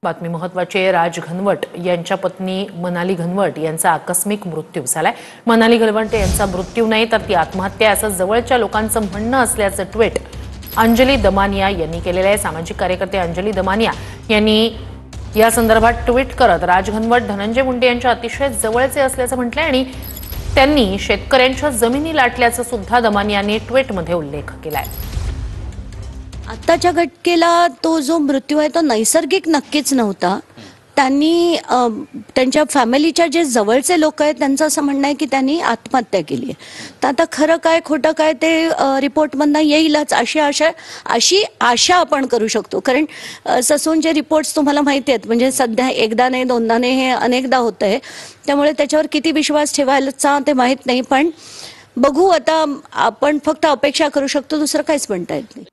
बातमी महत्त्वाची आहे। राज घनवट यांच्या पत्नी मनाली घनवट यांचा आकस्मिक मृत्यू झालाय। मनाली घनवट यांचा मृत्यू नाही तर ती आत्महत्या असं जवळच्या लोकांचं म्हणणं असल्याचं ट्विट अंजली दमानिया यांनी केलेलं आहे। सामाजिक कार्यकर्ते अंजली दमानिया यांनी या संदर्भात ट्विट करत राज घनवट धनंजय मुंडे यांच्या अतिशय जवळचे असल्याचं म्हटलंय आणि त्यांनी शेतकऱ्यांच्या जमिनी लाटल्याचं सुद्धा दमानियांनी ट्विटमध्ये उल्लेख केलाय। आताच्या घटकेला तो जो मृत्यू आहे तो नैसर्गिक नक्कीच नव्हता। त्यांनी त्यांच्या फॅमिलीच्या जे जवळचे लोक आहेत त्यांचं असं म्हणणं आहे की त्यांनी आत्महत्या केली आहे। तर आता खरं काय खोटं काय ते रिपोर्टमधनं येईलच अशी आशा आपण करू शकतो। कारण ससूनचे रिपोर्ट्स तुम्हाला माहिती आहेत, म्हणजे सध्या एकदा नाही दोनदा नाही हे अनेकदा होतंय, त्यामुळे त्याच्यावर किती विश्वास ठेवायचा ते माहीत नाही। पण बघू, आता आपण फक्त अपेक्षा करू शकतो, दुसरं काहीच म्हणता येत नाही।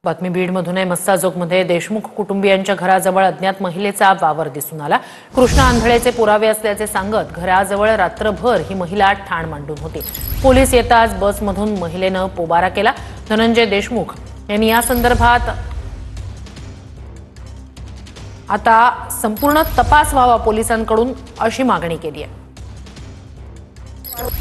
बातमी बीडमधून आहे। मस्साजोगमध्ये देशमुख कुटुंबियांच्या घराजवळ अज्ञात महिलेचा वावर दिसून आला। कृष्णा आंधळेचे पुरावे असल्याचे सांगत घराजवळ रात्रभर ही महिला ठाण मांडून होती। पोलीस येताच बसमधून महिलेनं पोबारा केला। धनंजय देशमुख यांनी या संदर्भात आता संपूर्ण तपास व्हावा पोलिसांकडून अशी मागणी केली आहे।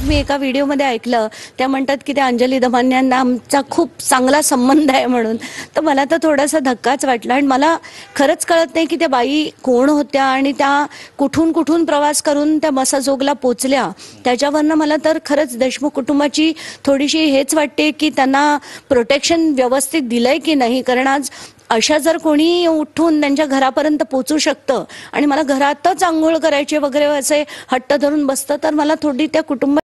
मी एका व्हिडिओमध्ये ऐकलं, त्या म्हणतात की त्या अंजली दमानियांना आमचा खूप चांगला संबंध आहे म्हणून। तर मला तर थोडासा धक्काच वाटला आणि मला खरंच कळत नाही की त्या बाई कोण होत्या आणि त्या कुठून कुठून प्रवास करून त्या मसाजोगला पोचल्या। त्याच्यावरनं मला तर खरंच देशमुख कुटुंबाची थोडीशी हेच वाटते की त्यांना प्रोटेक्शन व्यवस्थित दिलंय की नाही। कारण आज अशा जर कोणी उठून त्यांच्या घरापर्यंत पोहोचू शकतं आणि मला घरातच आंघोळ करायचे वगैरे असे हट्ट धरून बसतं, तर मला थोडी त्या कुटुंब